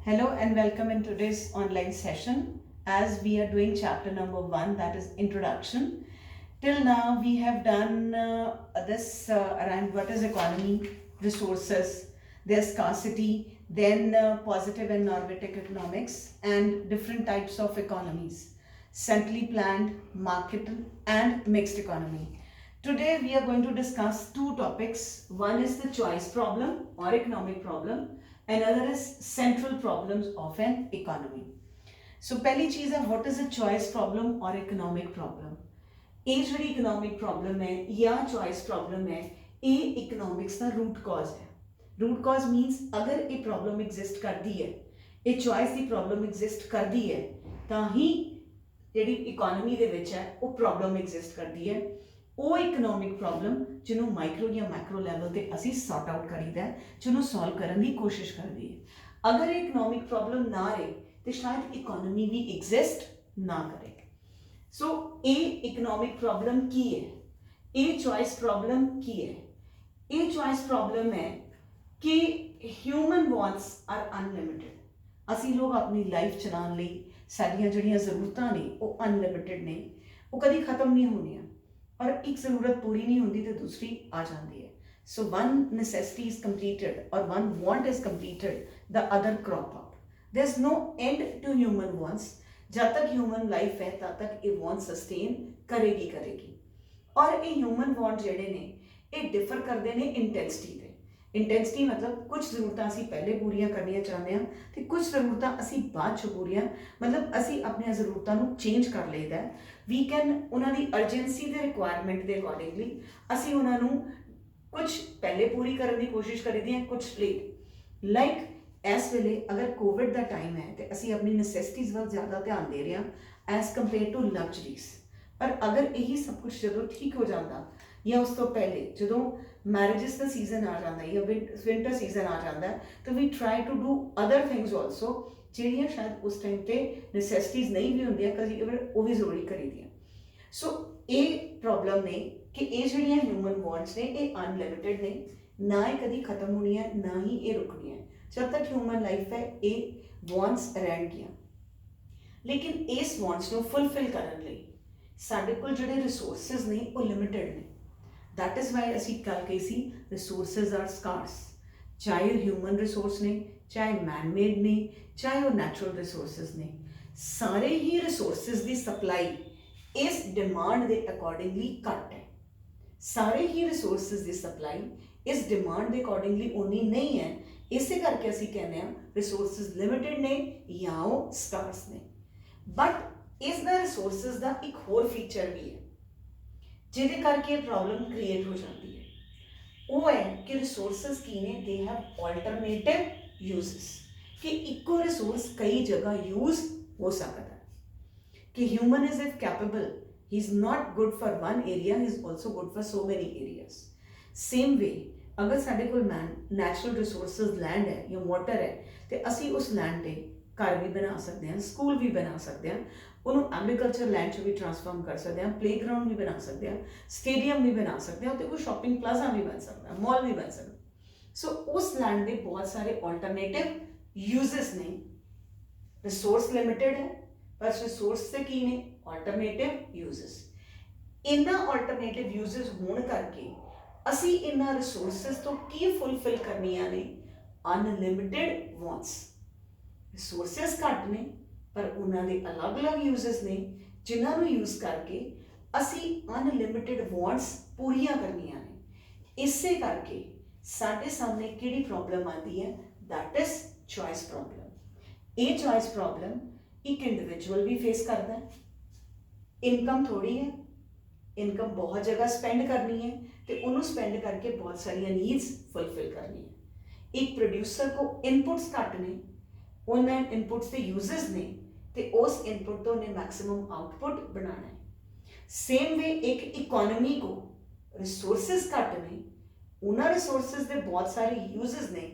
Hello and welcome in today's online session as we are doing chapter number 1, that is introduction. Till now we have done this around what is economy, resources, their scarcity, then positive and normative economics and different types of economies, centrally planned, market and mixed economy. Today we are going to discuss two topics. One is the choice problem or economic problem. Another is central problems of an economy. So पहली चीज़ है what is a choice problem or economic problem. ਇਹ ਜਿਹੜੀ economic problem है या choice problem है ਇਹ economics ਦਾ root cause है. Root cause means अगर ਇਹ problem exist करदी है ਇਹ choice ਦੀ problem exist करदी है ਤਾਂ ਹੀ ਜਿਹੜੀ economy ਦੇ ਵਿੱਚ ਹੈ ਉਹ problem exist ਕਰਦੀ ਹੈ ਉਹ ਇਕਨੋਮਿਕ ਪ੍ਰੋਬਲਮ ਜਿਹਨੂੰ ਮਾਈਕਰੋ ਜਾਂ ਮੈਕਰੋ ਲੈਵਲ ਤੇ ਅਸੀਂ ਸੌਰਟ ਆਊਟ ਕਰੀਦਾ ਜਿਹਨੂੰ ਸੋਲਵ ਕਰਨ ਦੀ ਕੋਸ਼ਿਸ਼ ਕਰਦੀ ਹੈ ਅਗਰ ਇਹ ਇਕਨੋਮਿਕ ਪ੍ਰੋਬਲਮ ਨਾ ਰਹੇ ਤੇ ਸ਼ਾਇਦ ਇਕਨੋਮੀ ਵੀ ਐਗਜ਼ਿਸਟ ਨਾ ਕਰੇ ਸੋ ਇਹ ਇਕਨੋਮਿਕ ਪ੍ਰੋਬਲਮ ਕੀ ਹੈ ਇਹ ਚੋਇਸ ਪ੍ਰੋਬਲਮ ਕੀ ਹੈ ਇਹ ਚੋਇਸ ਪ੍ਰੋਬਲਮ ਹੈ ਕਿ ਹਿਊਮਨ ਵਾਂਟਸ ਆਰ ਅਨਲਿਮਿਟਿਡ ਅਸੀਂ ਲੋਕ ਆਪਣੀ ਲਾਈਫ ਚਲਾਉਣ ਲਈ ਸਾਡੀਆਂ ਜਿਹੜੀਆਂ ਜ਼ਰੂਰਤਾਂ ਨੇ ਉਹ ਅਨਲਿਮਿਟਿਡ ਨੇ ਉਹ ਕਦੀ ਖਤਮ ਨਹੀਂ ਹੋਣੀਆਂ और एक ज़रूरत पूरी नहीं होती तो दूसरी आ जाती है so one necessity is completed और one want is completed the other crop up there is no end to human wants जब तक ह्यूमन लाइफ है तब तक ये वांट सस्टेन करेगी और ये ह्यूमन वांट जेडे ने ये डिफर करते हैं इंटेंसिटी ते इंटेंसिटी मतलब कुछ ज़रूरतां असी पहले पूरियां करनियां चाहते हैं तो कुछ ज़रूरतां असी बाद च पूरियां मतलब असी अपनी ज़रूरतां नूं चेंज कर लईदा वी कैन उन्होंने अर्जेंसी के रिक्वायरमेंट के अकॉर्डिंगली असी उन्होंने कुछ पहले पूरी करने की कोशिश करी है कुछ लेट लाइक इस वेले अगर कोविड का टाइम है तो असी अपनी नसैसिटीज़ वाल ज़्यादा ध्यान दे रहे हैं एज कंपेयर टू लग्जरीज पर अगर यही सब कुछ जो ठीक हो जाता या उस तो पहले जो मैरिजिस का सीजन आ जाता है या विंटर सीजन आ जाता है तो we try to do other things also ਜਿਹੜੀਆਂ ਸ਼ਾਇਦ ਉਸ ਟਾਈਮ ਤੇ ਨੈਸੈਸਿਟੀਜ਼ ਨਹੀਂ ਵੀ ਹੁੰਦੀਆਂ ਕਦੀ ਉਹ ਵੀ ਜ਼ਰੂਰੀ ਕਰੀਦੀਆਂ ਸੋ ਇਹ ਪ੍ਰੋਬਲਮ ਨੇ ਕਿ ਇਹ ਜਿਹੜੀਆਂ ਹਿਊਮਨ ਵਾਂਟਸ ਨੇ ਇਹ ਅਨਲਿਮਿਟਿਡ ਨੇ ਨਾ ਇਹ ਕਦੀ ਖਤਮ ਹੋਣੀਆਂ ਨਾ ਹੀ ਇਹ ਰੁਕਣੀਆਂ ਜਦ ਤੱਕ ਹਿਊਮਨ ਲਾਈਫ ਹੈ ਇਹ ਵਾਂਟਸ ਰਹਿਣਗੀਆਂ ਲੇਕਿਨ ਇਸ ਵਾਂਟਸ ਨੂੰ ਫੁੱਲਫਿਲ ਕਰਨ ਲਈ ਸਾਡੇ ਕੋਲ ਜਿਹੜੇ ਰਿਸੋਰਸਿਸ ਨੇ ਉਹ ਲਿਮਿਟਿਡ ਨੇ दैट इज़ वाई असी कल कही सी रिसोर्सिज आर स्कार्स चाहे वो ह्यूमन रिसोर्स ने चाहे मैन मेड ने चाहे वो नैचुरल रिसोर्सिज ने सारे ही रिसोर्सिज की सप्लाई इस डिमांड के अकॉर्डिंगली घट है सारे ही रिसोर्सिज की सप्लाई इस डिमांड के अकॉर्डिंगली उन्नी नहीं है इस करके असी कहने रिसोर्सिज लिमिटेड ने या वो स्कार्स ने बट इसका रिसोर्सिज का एक होर फीचर भी है जिहदे करके प्रॉब्लम क्रिएट हो जाती है वो है कि रिसोर्सिस की ने दे हैव ऑल्टरनेटिव यूजेस कि इको रिसोर्स कई जगह यूज हो सकता है कि human is if capable he is not good for one area he is also good for so many areas same way अगर साढ़े कोल नैचुरल रिसोर्सिस लैंड है या वाटर है तो असी उस लैंड पर घर भी बना सकते हैं स्कूल भी बना सकते हैं उन्होंने एग्रीकल्चर लैंड च भी ट्रांसफॉर्म कर सकते हैं प्लेग्राउंड भी बना सकते हैं स्टेडियम भी बना सकते हैं उत्ते कोई शॉपिंग प्लाजा भी बन सकता है मॉल भी बन सकता है सो उस लैंड के बहुत सारे ऑल्टरनेटिव यूजेस ने रिसोर्स लिमिटेड है पर रिसोर्स से की ने ऑल्टरनेटिव यूजेस इन्ना ऑल्टरनेटिव यूजेस होने करके असी इन्ना रिसोर्सिस तो की फुलफिल करनियां ने अनलिमिटेड वांट्स रिसोर्सिस घट ने पर उन्होंने अलग अलग यूजेस ने जिन्होंने यूज करके असी अनलिमिटेड वांट्स पूरियां करनियां ने इसे करके साढ़े सामने किहड़ी प्रॉब्लम आती है दैट इज चॉइस प्रॉब्लम ये चॉइस प्रॉब्लम एक इंडिविजुअल भी फेस करता है इनकम थोड़ी है इनकम बहुत जगह स्पेंड करनी है तो उन्होंने स्पेंड करके बहुत सारिया नीड्स फुलफिल करनी है एक प्रोड्यूसर को इनपुट्स घट ने उन्हें इनपुट्स के यूजेस ने तो उस इनपुट तो उन्हें मैक्सिमम आउटपुट बनाना है सेम वे एक इकोनॉमी को रिसोर्सिस घट ने उन्होंने रिसोर्सिस के बहुत सारे यूजेस ने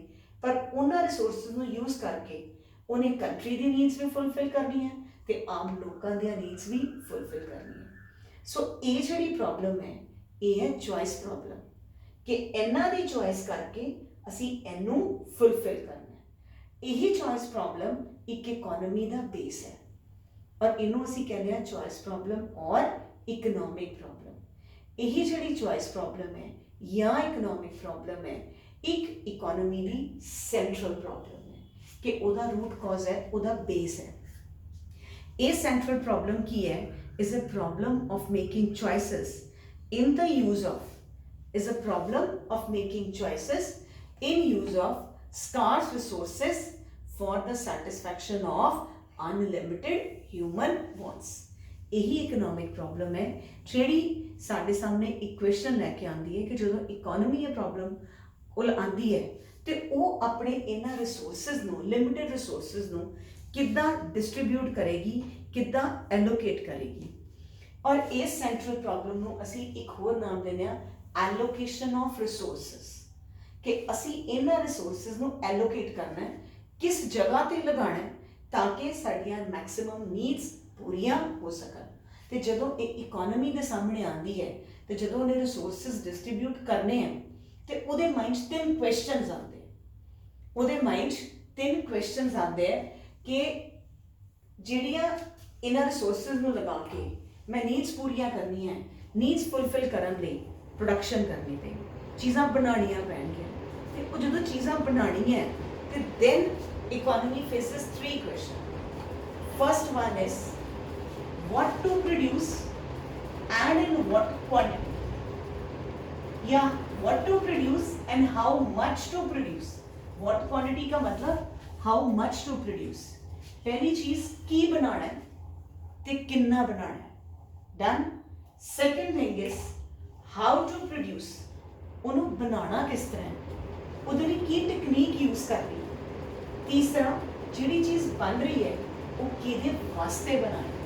पर उन्होंने रिसोर्सिस को यूज करके उन्हें कंट्री की नीड्स भी फुलफिल करनी है तो आम लोगों की नीड्स भी फुलफिल करनी है सो ये जी प्रॉब्लम है ये है चॉइस प्रॉब्लम कि इन्हों की चॉइस करके असी इनू फुलफिल करना यही चॉइस प्रॉब्लम एक इकोनॉमी का बेस है और इनू असी कहते हैं चॉइस प्रॉब्लम और इकोनॉमिक प्रॉब्लम। यही जी चॉइस प्रॉब्लम है या इकोनॉमिक प्रॉब्लम है एक इकोनॉमी की सेंट्रल प्रॉब्लम है कि उहदा रूट कॉज है, उहदा बेस है। ये सेंट्रल प्रॉब्लम की है is a problem of making choices in the use of is a problem of making choices in use of scarce resources for the satisfaction of unlimited human wants। यही economic problem है ਜਿਹੜੀ ਸਾਡੇ ਸਾਹਮਣੇ equation ਲੈ ਕੇ ਆਉਂਦੀ ਹੈ ਕਿ ਜਦੋਂ ਇਕੋਨੋਮੀ ਇਹ ਪ੍ਰੋਬਲਮ ਕੋਲ ਆਉਂਦੀ ਹੈ ਤੇ ਉਹ ਆਪਣੇ ਇਹਨਾਂ ਰਿਸੋਰਸਸ ਨੂੰ ਲਿਮਿਟਡ ਰਿਸੋਰਸਸ ਨੂੰ ਕਿੱਦਾਂ ਡਿਸਟ੍ਰੀਬਿਊਟ ਕਰੇਗੀ, ਕਿੱਦਾਂ ਐਲੋਕੇਟ ਕਰੇਗੀ। और इस सेंट्रल प्रॉब्लम ਨੂੰ ਅਸੀਂ ਇੱਕ ਹੋਰ ਨਾਮ ਦਿੰਦੇ ਆ ਐਲੋਕੇਸ਼ਨ ਆਫ ਰਿਸੋਰਸਸ ਕਿ ਅਸੀਂ ਇਹਨਾਂ ਰਿਸੋਰਸਸ ਨੂੰ ਐਲੋਕੇਟ ਕਰਨਾ ਹੈ, ਕਿਸ ਜਗ੍ਹਾ ਤੇ ਲਗਾਉਣਾ ਹੈ ਤਾਂ ਕਿ ਸਾਡੀਆਂ ਮੈਕਸਿਮਮ ਨੀਡਸ ਪੂਰੀਆਂ ਹੋ ਸਕਣ। ਤੇ ਜਦੋਂ ਇਹ ਇਕੋਨੋਮੀ ਦੇ ਸਾਹਮਣੇ ਆਉਂਦੀ ਹੈ ਤੇ ਜਦੋਂ ਉਹਨੇ ਰਿਸੋਰਸਸ ਡਿਸਟ੍ਰੀਬਿਊਟ ਕਰਨੇ ਆ ਤੇ ਉਹਦੇ ਮਾਈਂਡ 'ਚ ਤਿੰਨ ਕੁਐਸਚਨਸ ਆਉਂਦੇ ਆ ਕਿ ਜਿਹੜੀਆਂ ਇਹਨਾਂ ਰਿਸੋਰਸਸ ਨੂੰ ਲਗਾ ਕੇ मैं नीड्स पूरियां करनी है, नीड्स फुलफिल करने लिए प्रोडक्शन करनी पे चीज़ां बनानियां पैणगियां ते जो चीज़ां बनानी है तो then economy faces three questions। first one is what to produce and in what quantity, या what to produce and how much to produce। what quantity का मतलब how much to produce, पहली चीज़ की बनाना है ते किन्ना बनाना है। Done। Second thing is how to produce, उन्हों बनाना किस तरह है, उधर की टेक्निक यूज कर रही है। तीसरा जिहड़ी चीज़ बन रही है वो किहदे वास्ते बनानी,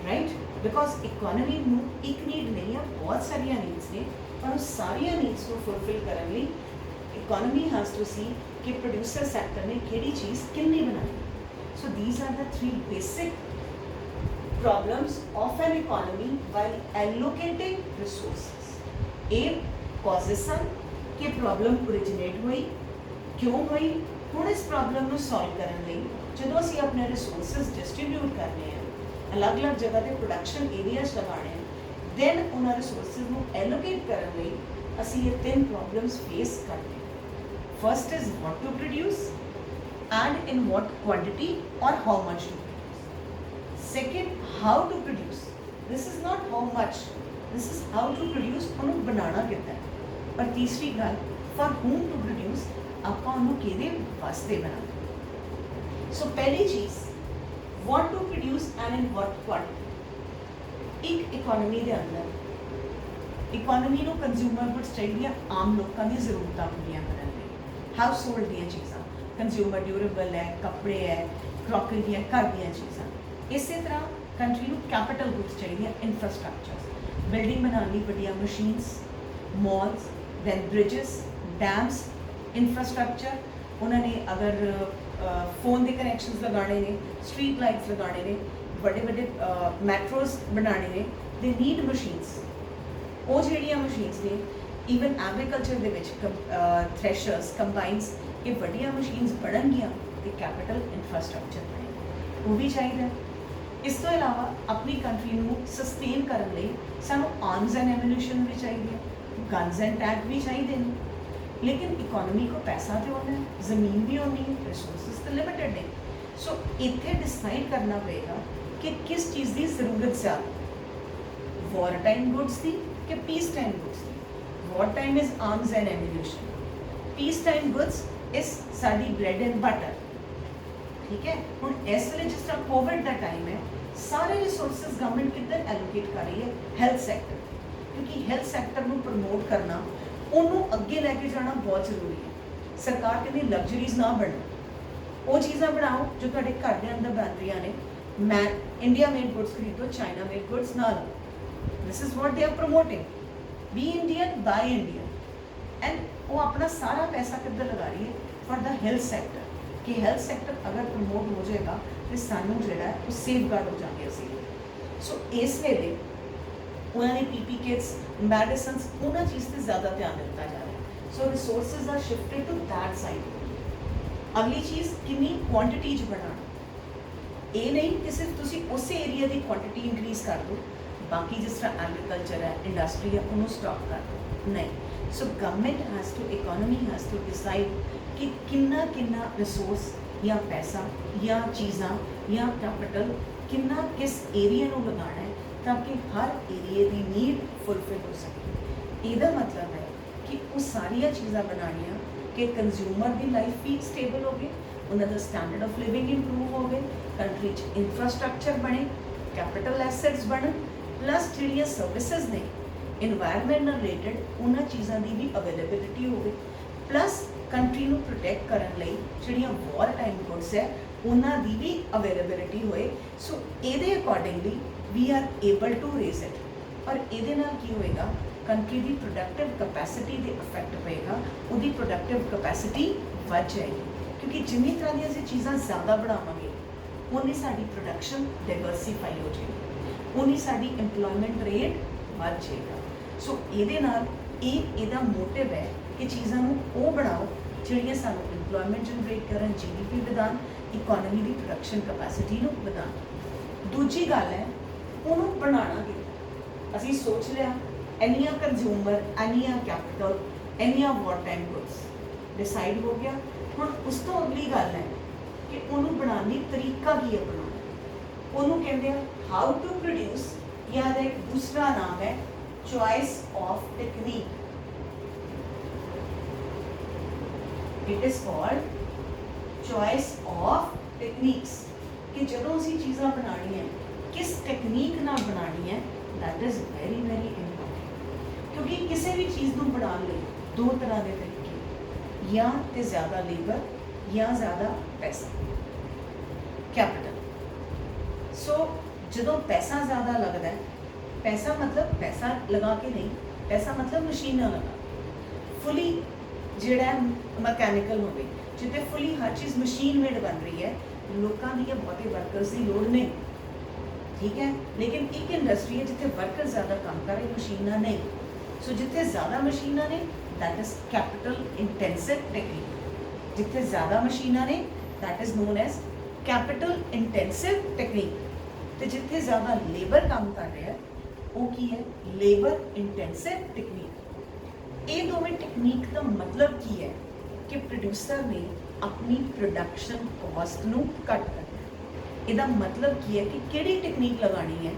राइट, बिकॉज इकोनॉमी नूं एक नीड नहीं है, बहुत सारिया नीड्स ने पर सारिया नीड्स को फुलफिल करने लिए इकोनॉमी हैज़ टू सी कि प्रोड्यूसर सैक्टर ने किहड़ी चीज़ किन्नी बनानी। So these are the three basic problems of an economy while allocating resources। ये causes सन कि प्रॉब्लम ओरिजिनेट हुई, क्यों हुई, हुण इस प्रॉब्लम को सॉल्व करने लिए जो असीं अपने रिसोर्सिस डिस्ट्रीब्यूट करने हैं, अलग अलग जगह पे प्रोडक्शन एरियाज लगाने हैं, दैन उन्होंने रिसोर्सिस को एलोकेट करने लिए असीं ये तीन प्रॉब्लम्स फेस करते हैं। First is what to produce and in what quantity और how much to. Second, how to produce, this is not how much, this is how to produce, उन्होंने बनाना कितना है। और तीसरी गल for whom to produce, आपका उन्होंने किहदे वास्ते बनाना। सो पहली चीज़ what to produce and in what quantity। एक इकोनॉमी के अंदर इकोनॉमी को कंज्यूमर गुड्स चाहिए आम लोगों की जरूरतां पूरियां करने लई, हाउस होल्ड दी चीज़ां, कंज्यूमर ड्यूरेबल है, कपड़े है, क्रॉकरी दी घर दी चीज़ां। इस तरह कंट्री को कैपिटल गुड्स चाहिए, इंफ्रास्ट्रक्चर, बिल्डिंग बनाने लिए बड़िया machines, malls, then bridges, dams, infrastructure. उन्होंने अगर फोन के कनैक्शंस लगाने ने, स्ट्रीट लाइट्स लगाने ने, बड़े बड़े मैट्रोज बनाने ने, दे नीड मशीन्स। वो जिहड़ियां मशीन्स ने ईवन एग्रीकल्चर दे विच थ्रैशर्स, कंबाइनस, ये बड़िया मशीन्स बननगियां ते कैपिटल इंफ्रास्ट्रक्चर बनेगा, वो भी चाहिए। इस तो इलावा अपनी कंट्री को सस्टेन करने लिए सानू आर्म्स एंड एम्यूनिशन भी चाहिए, गन्स एंड टैंक भी चाहिए ने, लेकिन इकोनॉमी को पैसा तो होना है, ज़मीन भी होनी है, रिसोर्सिस तो लिमिटेड ने। सो इत्थे डिसाइड करना पड़ेगा कि किस चीज़ की जरूरत ज़्यादा, वॉर टाइम गुड्स की कि पीस टाइम गुड्स की। War time is arms and ammunition, peace time goods is sari bread and butter. ठीक है, हुण इस वे जिस तरह कोविड का टाइम है, सारे रिसोर्सिस गवर्नमेंट किधर एलोकेट कर रही है, हैल्थ सैक्टर, क्योंकि हैल्थ सैक्टर को प्रमोट करना, उन्होंने अगे लैके जाना बहुत जरूरी है। सरकार कहती लग्जरीज ना बनो, वो चीज़ां बनाओ जो तुहाडे घर के अंदर बन रही ने। मैं इंडिया मेड गुड्स खरीदो, चाइना मेड गुड्स ना लो। This is what they are promoting, be Indian buy Indian. And वो अपना सारा पैसा किधर लगा रही है, फॉर द हेल्थ सैक्टर, कि हेल्थ सैक्टर अगर प्रमोट हो जाएगा तो सानू जिहड़ा है वो सेफ गार्ड हो जाएंगे असीं। सो इस वेले उन्होंने पीपी किट्स, मेडिसिन, उन्होंने चीज़ से ज़्यादा ध्यान दिता जा रहा है। So resources are shifted to that side. अगली चीज़ कितनी क्वांटिटी च बनाना, ये नहीं कि सिर्फ तुसी उस एरिया की क्वांटिटी इंक्रीज कर दो, बाकी जिस तरह एग्रीकल्चर है इंडस्ट्री है उन्होंने स्टॉप कर दो, नहीं। So government has to, economy has to decide कि किन्ना किन्ना रिसोर्स या पैसा या चीज़ां या कैपिटल किन्ना किस एरिया नूं लगाना है ताकि हर एरिए की नीड फुलफिल हो सके। ਇਹਦਾ मतलब है कि वो सारिया चीज़ां बनानिया कि कंज्यूमर की लाइफ भी स्टेबल हो गई, उन्होंने स्टैंडर्ड ऑफ लिविंग इंप्रूव हो गए, कंट्री च इंफ्रास्ट्रक्चर बने, कैपिटल एसेट्स बने, प्लस जिहड़ियां सर्विसेज ने इन्वायरमेंट नाल रिलेटेड उन्हां चीज़ां की भी अवेलेबिलिटी हो गई, प्लस कंट्री नूं प्रोटैक्ट करन लई जिहड़ियां वॉर टाइम गुड्स है उन्हां दी भी अवेलेबिलिटी होए। सो इहदे accordingly we are able to raise it, और इहदे नाल की होएगा कंट्री की प्रोडक्टिव कैपेसिटी दे इफेक्ट पेगा, उहदी प्रोडक्टिव कैपेसिटी वध जाएगी, क्योंकि जिन्नी तरह दी असीं चीज़ां ज़्यादा बनावांगे उन्नी साडी प्रोडक्शन डाइवर्सीफाई हो जाएगी, उन्नी साडी इंप्लॉयमेंट रेट वध जाएगा। सो इहदे नाल इहदा मोटिव है कि चीज़ां नूं ओह बनाओ जिहड़ियां सानूं इंप्लॉयमेंट जनरेट करन, GDP वधान, इकोनॉमी की प्रोडक्शन कैपेसिटी नूं वधान। दूजी गल है उहनूं बनाना कि असीं सोच लिया इन्नियां कंज्यूमर, इन्नियां कैपिटल, इन्नियां वॉर टाइम गुड्स डिसाइड हो गया। हुण उस तो अगली गल है कि उन्होंने बनाने का तरीका की है, बनाना उन्होंने कहते हैं हाउ टू प्रोड्यूस, या एक दूसरा नाम है choice of technique. It is called choice of techniques, कि जो असी चीज़ां बनानी है किस टेक्निक नाल बनानी है, that is very very important, क्योंकि किसी भी चीज़ को बनाने लई दो तरह के तरीके, या तो ज़्यादा लेबर या ज़्यादा पैसा, कैपिटल। सो जो पैसा ज़्यादा लगता है, पैसा मतलब पैसा लगा के नहीं, पैसा मतलब मशीनां लगा फुली जिहड़ा मैकेनिकल हो गई, जिते फुली हर चीज़ मशीन मेड बन रही है, लोगों दी बहुते वर्कर्स की लोड़ नहीं, ठीक है। लेकिन एक इंडस्ट्री है जिथे वर्कर ज़्यादा काम कर रहे, मशीनां नहीं। सो जिथे ज़्यादा मशीनां ने that is capital intensive technique, जिथे ज़्यादा मशीनां ने that is known as capital intensive technique, तो जिथे ज़्यादा लेबर काम कर रहा है वो की है लेबर इंटेंसिव टेक्निक। ये दोवें टेक्निक का मतलब की है कि प्रोड्यूसर ने अपनी प्रोडक्शन कॉस्ट नूं घट करना। इसका मतलब की है कि किहड़ी टेक्निक लगानी है,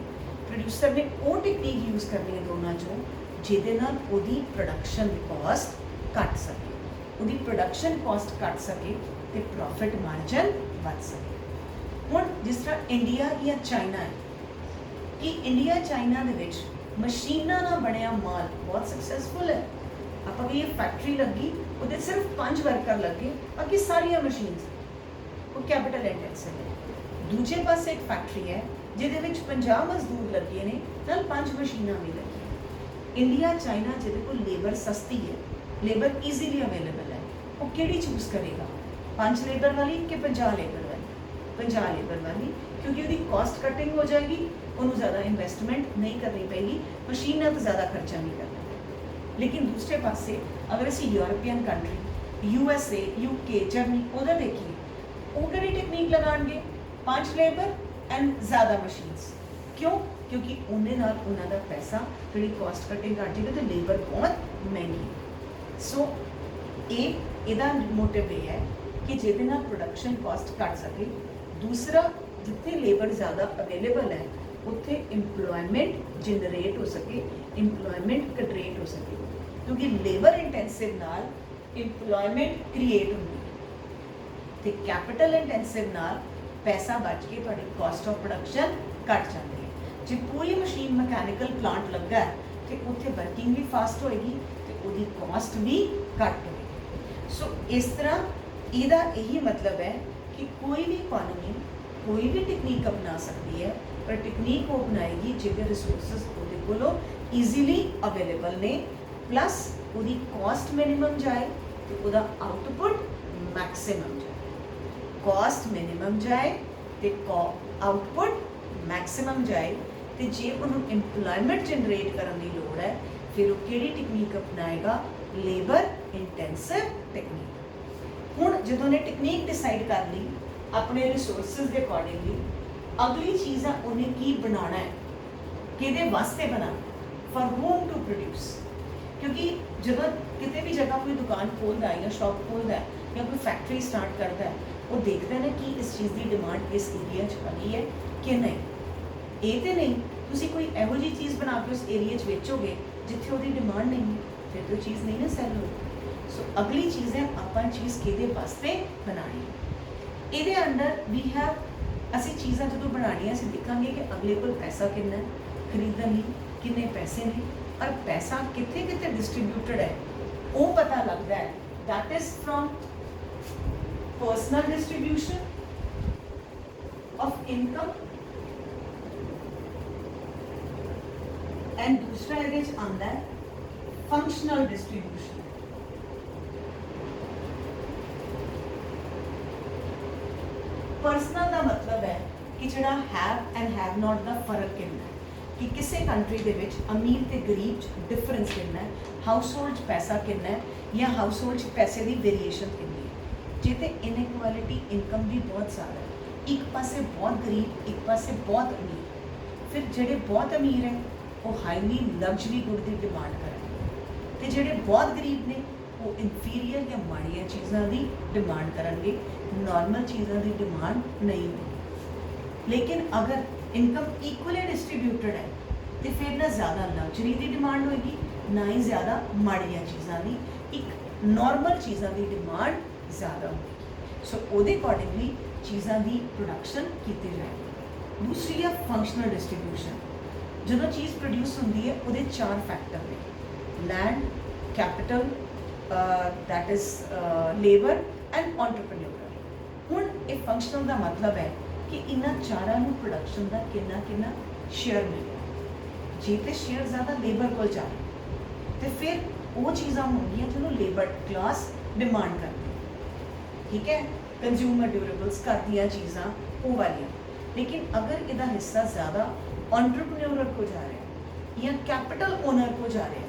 प्रोड्यूसर ने वो टेक्निक यूज़ करनी है दोनों चों जिहदे नाल उहदी प्रोडक्शन कॉस्ट घट सके, उहदी प्रोडक्शन कॉस्ट घट सके तो प्रॉफिट मार्जन बढ़ सके। हुण जिस तरह इंडिया या चाइना है कि इंडिया चाइना दे विच मशीनां नाल बनिया माल बहुत सक्सैसफुल है। आप ये फैक्ट्री लगी वो सिर्फ 5 वर्कर लगे, बाकी सारिया मशीन्स वो कैपिटल इंटेंसिव है। दूजे पास एक फैक्ट्री है जिहदे विच 50 मजदूर लगे ने, नाल 5 मशीनां भी लगी। इंडिया चाइना जिहदे कोल लेबर सस्ती है, लेबर ईजीली अवेलेबल है, वो किहड़ी चूज़ करेगा, 5 लेबर वाली कि 50 लेबर वाली? 50 लेबर वाली, क्योंकि उसकी कॉस्ट कटिंग हो जाएगी, उन्होंने ज़्यादा इन्वेस्टमेंट नहीं करनी पेगी, मशीनां तो ज़्यादा खर्चा नहीं करना। लेकिन दूसरे पासे अगर असी European country USA UK Germany उधर देखिए, वो किहड़ी टेक्निक लगाएंगे, 5 लेबर एंड ज़्यादा मशीन्स। क्यों? क्योंकि उन्होंने पैसा जी कॉस्ट कटिंग कर जाएगी तो लेबर बहुत महंगी है। सो ਇਹਦਾ मोटिव यह है कि जिहदे नाल प्रोडक्शन कॉस्ट घट सके। दूसरा, जिथे लेबर ज़्यादा अवेलेबल है उत्थे इंप्लॉयमेंट जनरेट हो सके, इंप्लॉयमेंट क्रिएट हो सके, क्योंकि लेबर इंटेंसिव नाल इंप्लॉयमेंट क्रिएट होंदी है तो कैपिटल इंटेंसिव नाल पैसा बच के तुहाडी कॉस्ट ऑफ प्रोडक्शन घट जाती है। जो कोई मशीन मैकेनिकल प्लांट लगा है तो उत्थे वर्किंग भी फास्ट होएगी तो उसकी कॉस्ट भी घट होगी। सो इस तरह इसका यही मतलब है कि कोई भी इकोनॉमी कोई भी टेक्निक अपना सकती है, पर टेक्निक वो अपनाएगी जिहदे रिसोर्सिस उहदे कोलों ईजीली अवेलेबल ने, प्लस उसकी कॉस्ट मिनिमम जाए तो उसका आउटपुट मैक्सिमम जाए। कॉस्ट मिनिमम जाए तो आउटपुट मैक्सिमम जाए, तो जे उन्होंने इंप्लॉयमेंट जनरेट करने की लोड़ है फिर वो किहड़ी टेक्निक अपनाएगा, लेबर इंटेंसिव टेक्निक। ਹੁਣ ਜਦੋਂ ਨੇ ਟੈਕਨੀਕ ਡਿਸਾਈਡ ਕਰ ਲਈ ਆਪਣੇ ਰਿਸੋਰਸਿਸ ਦੇ ਅਕੋਰਡਿੰਗਲੀ, ਅਗਲੀ ਚੀਜ਼ ਆ ਉਹਨੇ ਕੀ ਬਣਾਉਣਾ ਹੈ, ਕਿਹਦੇ ਵਾਸਤੇ ਬਣਾਉਣਾ, ਫॉर whom ਟੂ ਪ੍ਰੋਡਿਊਸ। ਕਿਉਂਕਿ ਜਦੋਂ ਕਿਤੇ ਵੀ ਜਗ੍ਹਾ ਕੋਈ ਦੁਕਾਨ ਖੋਲ੍ਹਦਾ ਹੈ ਜਾਂ ਸ਼ਾਪ ਖੋਲ੍ਹਦਾ ਹੈ ਜਾਂ ਕੋਈ ਫੈਕਟਰੀ ਸਟਾਰਟ ਕਰਦਾ ਹੈ, ਉਹ ਦੇਖਦਾ ਨਾ ਕਿ ਇਸ ਚੀਜ਼ ਦੀ ਡਿਮਾਂਡ ਇਸ ਏਰੀਆ 'ਚ ਹੈਗੀ ਹੈ ਕਿ ਨਹੀਂ। ਇਹ ਤੇ ਨਹੀਂ ਤੁਸੀਂ ਕੋਈ ਇਹੋ ਜਿਹੀ ਚੀਜ਼ ਬਣਾ ਕੇ ਉਸ ਏਰੀਆ 'ਚ ਵੇਚੋਗੇ ਜਿੱਥੇ ਉਹਦੀ ਡਿਮਾਂਡ ਨਹੀਂ ਹੈ, ਫਿਰ ਤਾਂ ਚੀਜ਼ ਨਹੀਂ ਨਾ ਸੈਲ ਹੋਊਗੀ। ਸੋ ਅਗਲੀ ਚੀਜ਼ ਹੈ ਆਪਾਂ ਚੀਜ਼ ਕਿਹਦੇ ਵਾਸਤੇ ਬਣਾਉਣੀ ਹੈ। ਇਹਦੇ ਅੰਡਰ ਵੀ ਹੈਵ ਅਸੀਂ ਚੀਜ਼ਾਂ ਜਦੋਂ ਬਣਾਉਣੀਆਂ ਅਸੀਂ ਦੇਖਾਂਗੇ ਕਿ ਅਗਲੇ ਕੋਲ ਪੈਸਾ ਕਿੰਨਾ ਹੈ, ਖਰੀਦਣ ਲਈ ਕਿੰਨੇ ਪੈਸੇ ਨੇ, ਔਰ ਪੈਸਾ ਕਿੱਥੇ ਕਿੱਥੇ ਡਿਸਟ੍ਰੀਬਿਊਟਡ ਹੈ ਉਹ ਪਤਾ ਲੱਗਦਾ ਹੈ। that is from personal distribution of income, and दूसरा ਇਹਦੇ ਚ ਆਉਂਦਾ ਹੈ functional distribution। personal ਦਾ ਮਤਲਬ ਹੈ ਕਿ ਜਿਹੜਾ have and have not ਦਾ ਫਰਕ ਕਿੰਨਾ ਹੈ, ਕਿ ਕਿਸੇ ਕੰਟਰੀ ਦੇ ਵਿੱਚ ਅਮੀਰ ਤੇ ਗਰੀਬ 'ਚ ਡਿਫਰੈਂਸ ਕਿੰਨਾ ਹੈ, ਹਾਊਸ ਹੋਲਡ 'ਚ ਪੈਸਾ ਕਿੰਨਾ ਹੈ ਜਾਂ ਹਾਊਸ ਹੋਲਡ 'ਚ ਪੈਸੇ ਦੀ ਵੇਰੀਏਸ਼ਨ ਕਿੰਨੀ ਹੈ। ਜੇ ਤੇ ਇਨਇਕੁਐਲਿਟੀ ਇਨਕਮ ਦੀ ਬਹੁਤ ਜ਼ਿਆਦਾ ਹੈ, ਇੱਕ ਪਾਸੇ ਬਹੁਤ ਗਰੀਬ ਇੱਕ ਪਾਸੇ ਬਹੁਤ ਅਮੀਰ, ਫਿਰ ਜਿਹੜੇ ਬਹੁਤ ਅਮੀਰ ਹੈ ਉਹ ਹਾਈਲੀ ਲਗਜ਼ਰੀ ਗੁੱਡ ਦੀ ਡਿਮਾਂਡ ਕਰਨਗੇ ਤੇ ਜਿਹੜੇ ਬਹੁਤ ਗਰੀਬ ਨੇ ਉਹ ਇਨਫੀਰੀਅਰ ਜਾਂ ਮਾੜੀਆਂ ਚੀਜ਼ਾਂ ਦੀ ਡਿਮਾਂਡ ਕਰਨਗੇ, ਨਾਰਮਲ ਚੀਜ਼ਾਂ ਦੀ ਡਿਮਾਂਡ ਨਹੀਂ ਹੋਵੇਗੀ। ਲੇਕਿਨ ਅਗਰ ਇਨਕਮ ਇਕੁਅਲੀ ਡਿਸਟ੍ਰੀਬਿਊਟਡ ਹੈ ਤੇ ਫਿਰ ਨਾ ਜ਼ਿਆਦਾ ਲਗਜ਼ਰੀ ਦੀ ਡਿਮਾਂਡ ਹੋਏਗੀ ਨਾ ਹੀ ਜ਼ਿਆਦਾ ਮਾੜੀਆਂ ਚੀਜ਼ਾਂ ਦੀ, ਇੱਕ ਨਾਰਮਲ ਚੀਜ਼ਾਂ ਦੀ ਡਿਮਾਂਡ ਜ਼ਿਆਦਾ ਹੋਏਗੀ। ਸੋ ਉਹਦੇ ਅਕੋਰਡਿੰਗਲੀ ਚੀਜ਼ਾਂ ਦੀ ਪ੍ਰੋਡਕਸ਼ਨ ਕੀਤੀ ਜਾਏਗੀ। ਦੂਸਰੀ ਹੈ ਫੰਕਸ਼ਨਲ ਡਿਸਟ੍ਰੀਬਿਊਸ਼ਨ। ਜਦੋਂ ਚੀਜ਼ ਪ੍ਰੋਡਿਊਸ ਹੁੰਦੀ ਹੈ ਉਹਦੇ 4 ਫੈਕਟਰ ਨੇ, land, capital, that is labor and entrepreneurial। ਹੁਣ ਇਹ ਫੰਕਸ਼ਨਲ ਦਾ ਮਤਲਬ ਹੈ ਕਿ ਇਹਨਾਂ ਚਾਰਾਂ ਨੂੰ ਪ੍ਰੋਡਕਸ਼ਨ ਦਾ ਕਿੰਨਾ ਕਿੰਨਾ ਸ਼ੇਅਰ ਮਿਲਿਆ। ਜੇ ਤੇ ਸ਼ੇਅਰ ਜ਼ਿਆਦਾ ਲੇਬਰ ਕੋਲ ਜਾ ਰਿਹਾ ਤੇ ਫਿਰ ਉਹ ਚੀਜ਼ਾਂ ਹੋਣਗੀਆਂ ਜਿਹਨੂੰ ਲੇਬਰ ਕਲਾਸ ਡਿਮਾਂਡ ਕਰਦੀ ਹੈ, ਠੀਕ ਹੈ, ਕੰਜ਼ਿਊਮਰ ਡਿਊਰੇਬਲਸ ਕਰਦੀਆਂ ਚੀਜ਼ਾਂ ਉਹ ਵਾਲੀਆਂ। ਲੇਕਿਨ ਅਗਰ ਇਹਦਾ ਹਿੱਸਾ ਜ਼ਿਆਦਾ ਐਂਟਰਪ੍ਰੈਨਿਓਰ ਕੋ ਜਾ ਰਿਹਾ ਜਾਂ ਕੈਪੀਟਲ ਓਨਰ ਕੋ ਜਾ ਰਿਹਾ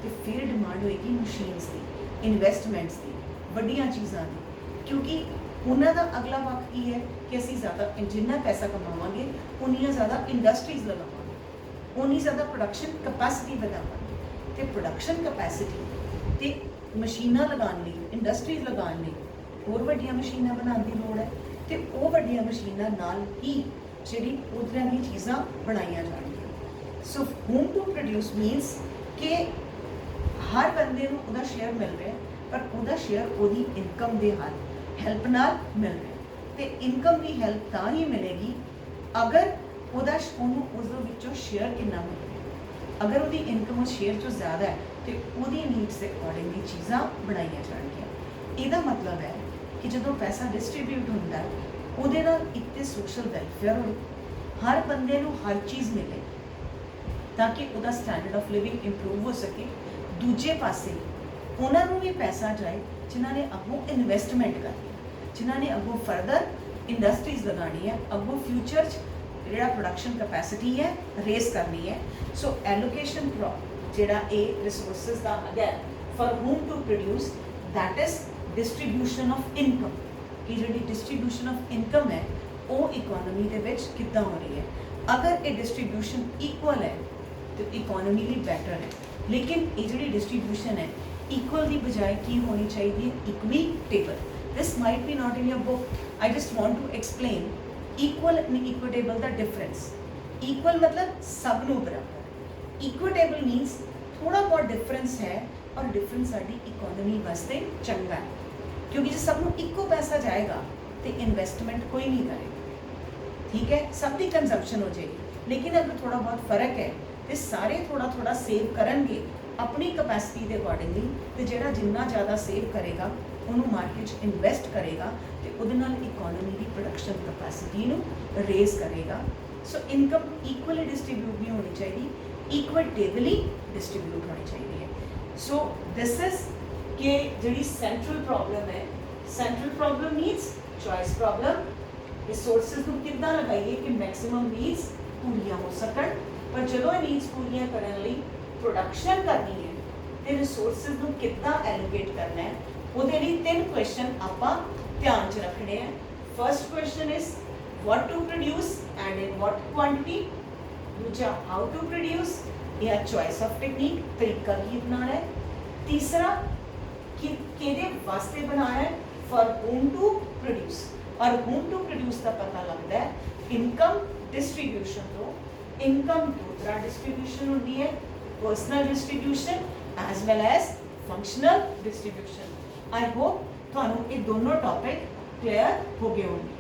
ਤੇ ਫਿਰ ਡਿਮਾਂਡ ਹੋਏਗੀ ਮਸ਼ੀਨਸ ਦੀ, ਇਨਵੈਸਟਮੈਂਟਸ ਦੀ, ਵੱਡੀਆਂ ਚੀਜ਼ਾਂ ਦੀ, ਕਿਉਂਕਿ ਉਹਨਾਂ ਦਾ ਅਗਲਾ ਵਕਤ ਕੀ ਹੈ ਕਿ ਅਸੀਂ ਜ਼ਿਆਦਾ ਜਿੰਨਾ ਪੈਸਾ ਕਮਾਵਾਂਗੇ ਉਨੀਆਂ ਜ਼ਿਆਦਾ ਇੰਡਸਟਰੀਜ਼ ਲਗਾਵਾਂਗੇ, ਉਨੀ ਜ਼ਿਆਦਾ ਪ੍ਰੋਡਕਸ਼ਨ ਕਪੈਸਿਟੀ ਵਧਾਵਾਂਗੇ ਤੇ ਪ੍ਰੋਡਕਸ਼ਨ ਕਪੈਸਿਟੀ ਤੇ ਮਸ਼ੀਨਾਂ ਲਗਾਉਣ ਲਈ, ਇੰਡਸਟਰੀਜ਼ ਲਗਾਉਣ ਲਈ ਹੋਰ ਵੱਡੀਆਂ ਮਸ਼ੀਨਾਂ ਬਣਾਉਣ ਦੀ ਲੋੜ ਹੈ ਤੇ ਉਹ ਵੱਡੀਆਂ ਮਸ਼ੀਨਾਂ ਨਾਲ ਹੀ ਜਿਹੜੀ ਉਧਰਾਂ ਦੀਆਂ ਚੀਜ਼ਾਂ ਬਣਾਈਆਂ ਜਾਣਗੀਆਂ। ਸੋ ਹੋਮ ਟੂ ਪ੍ਰੋਡਿਊਸ ਮੀਨਸ ਕਿ ਹਰ ਬੰਦੇ ਨੂੰ ਉਹਦਾ ਸ਼ੇਅਰ ਮਿਲ ਰਿਹਾ, ਪਰ ਉਹਦਾ ਸ਼ੇਅਰ ਉਹਦੀ ਇਨਕਮ ਦੇ ਹੈਲਪ ਨਾਲ ਮਿਲ ਰਿਹਾ ਤੇ ਇਨਕਮ ਦੀ ਹੈਲਪ ਤਾਂ ਹੀ ਮਿਲੇਗੀ ਅਗਰ ਉਹਨੂੰ ਉਸ ਦੇ ਵਿੱਚੋਂ ਸ਼ੇਅਰ ਕਿੰਨਾ ਮਿਲ ਰਿਹਾ। ਅਗਰ ਉਹਦੀ ਇਨਕਮ ਉਸ ਸ਼ੇਅਰ 'ਚੋਂ ਜ਼ਿਆਦਾ ਹੈ ਤੇ ਉਹਦੀ ਨੀਡਸ ਦੇ ਅਕੋਰਡਿੰਗਲੀ ਚੀਜ਼ਾਂ ਬਣਾਈਆਂ ਜਾਣਗੀਆਂ। ਇਹਦਾ ਮਤਲਬ ਹੈ ਕਿ ਜਦੋਂ ਪੈਸਾ ਡਿਸਟ੍ਰੀਬਿਊਟ ਹੁੰਦਾ ਹੈ ਉਹਦੇ ਨਾਲ ਇੱਕ ਤੇ ਸੋਸ਼ਲ ਵੈਲਫੇਅਰ ਹੋਏ, ਹਰ ਬੰਦੇ ਨੂੰ ਹਰ ਚੀਜ਼ ਮਿਲੇ ਤਾਂ ਕਿ ਉਹਦਾ ਸਟੈਂਡਰਡ ਆਫ ਲਿਵਿੰਗ ਇੰਪਰੂਵ ਹੋ ਸਕੇ। ਦੂਜੇ ਪਾਸੇ ਉਹਨਾਂ ਨੂੰ ਵੀ ਪੈਸਾ ਜਾਏ ਜਿਨ੍ਹਾਂ ਨੇ ਅੱਗੋਂ ਇਨਵੈਸਟਮੈਂਟ ਕਰਨੀ, ਜਿਨ੍ਹਾਂ ਨੇ ਅੱਗੋਂ ਫਰਦਰ ਇੰਡਸਟਰੀਜ਼ ਲਗਾਉਣੀ ਹੈ, ਅੱਗੋਂ ਫਿਊਚਰ 'ਚ ਜਿਹੜਾ ਪ੍ਰੋਡਕਸ਼ਨ ਕਪੈਸਿਟੀ ਹੈ ਰੇਸ ਕਰਨੀ ਹੈ। ਸੋ ਐਲੋਕੇਸ਼ਨ ਜਿਹੜਾ ਇਹ ਰਿਸੋਰਸਿਸ ਦਾ ਹੈਗਾ for whom to produce, that is distribution of income। ਕਿ ਜਿਹੜੀ ਡਿਸਟ੍ਰੀਬਿਊਸ਼ਨ ਆਫ ਇਨਕਮ ਹੈ ਉਹ ਇਕੋਨਮੀ ਦੇ ਵਿੱਚ ਕਿੱਦਾਂ ਹੋ ਰਹੀ ਹੈ। ਅਗਰ ਇਹ ਡਿਸਟ੍ਰੀਬਿਊਸ਼ਨ ਇਕੁਅਲ ਹੈ ਤੇ ਇਕੋਨਮੀ ਲਈ ਬੈਟਰ ਹੈ, ਲੇਕਿਨ ਇਹ ਜਿਹੜੀ ਡਿਸਟ੍ਰੀਬਿਊਸ਼ਨ ਹੈ ਇਕੁਅਲ ਦੀ ਬਜਾਏ ਕੀ ਹੋਣੀ ਚਾਹੀਦੀ ਹੈ, equitable. This might be not in your book, I just want to explain equal and equitable ਦਾ ਡਿਫਰੈਂਸ। ਇਕੁਅਲ ਮਤਲਬ ਸਭ ਨੂੰ ਬਰਾਬਰ, ਇਕੁਇਟੇਬਲ ਮੀਨਸ ਥੋੜਾ ਬਹੁਤ ਡਿਫਰੈਂਸ ਹੈ ਔਰ ਡਿਫਰੈਂਸ ਸਾਡੀ ਇਕੋਨਮੀ ਵਾਸਤੇ ਚੰਗਾ ਹੈ, ਕਿਉਂਕਿ ਜੇ ਸਭ ਨੂੰ ਇੱਕੋ ਪੈਸਾ ਜਾਏਗਾ ਤੇ ਇਨਵੈਸਟਮੈਂਟ ਕੋਈ ਨਹੀਂ ਕਰੇਗਾ, ਠੀਕ ਹੈ, ਸਭ ਦੀ ਕੰਜ਼ੰਪਸ਼ਨ ਹੋ ਜਾਏਗੀ। ਲੇਕਿਨ ਅਗਰ ਥੋੜਾ ਬਹੁਤ ਫਰਕ ਹੈ ਤੇ ਸਾਰੇ ਥੋੜਾ ਥੋੜਾ ਸੇਵ ਕਰਨਗੇ ਆਪਣੀ ਕਪੈਸਿਟੀ ਦੇ ਅਕੋਰਡਿੰਗਲੀ, ਤੇ ਜਿਹੜਾ ਜਿੰਨਾ ਜ਼ਿਆਦਾ ਸੇਵ ਕਰੇਗਾ ਉਹਨੂੰ ਮਾਰਕੀਟ 'ਚ ਇਨਵੈਸਟ ਕਰੇਗਾ ਤੇ ਉਹਦੇ ਨਾਲ ਇਕੋਨਮੀ ਦੀ ਪ੍ਰੋਡਕਸ਼ਨ ਕਪੈਸਿਟੀ ਨੂੰ ਰੇਜ਼ ਕਰੇਗਾ। ਸੋ ਇਨਕਮ ਇਕੁਅਲੀ ਡਿਸਟ੍ਰੀਬਿਊਟ ਨਹੀਂ ਹੋਣੀ ਚਾਹੀਦੀ, ਇਕੁਇਟੇਬਲੀ ਡਿਸਟ੍ਰੀਬਿਊਟ ਹੋਣੀ ਚਾਹੀਦੀ ਹੈ। ਸੋ ਦਿਸ ਇਜ਼ ਕਿ ਜਿਹੜੀ ਸੈਂਟਰਲ ਪ੍ਰੋਬਲਮ ਹੈ, central problem means choice problem. Resources ਨੂੰ ਕਿੱਦਾਂ ਲਗਾਈਏ ਕਿ ਮੈਕਸਿਮਮ ਨੀਡਸ ਪੂਰੀਆਂ ਹੋ ਸਕਣ, ਪਰ ਜਦੋਂ ਇਹ ਨੀਡਸ ਪੂਰੀਆਂ ਕਰਨ ਲਈ ਪ੍ਰੋਡਕਸ਼ਨ ਕਰਨੀ ਹੈ ਤੇ ਰਿਸੋਰਸਿਸ ਨੂੰ ਕਿੱਦਾਂ ਐਲੋਕੇਟ ਕਰਨਾ ਹੈ ਉਹਦੇ ਲਈ 3 ਕੁਐਸਚਨ ਆਪਾਂ ਧਿਆਨ 'ਚ ਰੱਖਣੇ ਹੈ। First question is what to produce and in what quantity, ਦੂਜਾ how to produce या choice of technique, ਤਰੀਕਾ ਕੀ ਬਣਾਉਣਾ ਹੈ, ਤੀਸਰਾ ਕਿ ਕਿਹਦੇ ਵਾਸਤੇ ਬਣਾਉਣਾ ਹੈ, for whom to produce, और whom to produce ਦਾ ਪਤਾ ਲੱਗਦਾ ਹੈ ਇਨਕਮ ਡਿਸਟ੍ਰੀਬਿਊਸ਼ਨ ਤੋਂ। ਇਨਕਮ ਦੋ ਤਰ੍ਹਾਂ ਡਿਸਟ੍ਰੀਬਿਊਸ਼ਨ ਹੁੰਦੀ ਹੈ, personal distribution as well as functional distribution. I hope ਤੁਹਾਨੂੰ ਇਹ ਦੋਨੋਂ ਟੌਪਿਕ ਕਲੀਅਰ ਹੋ ਗਏ ਹੋਣਗੇ।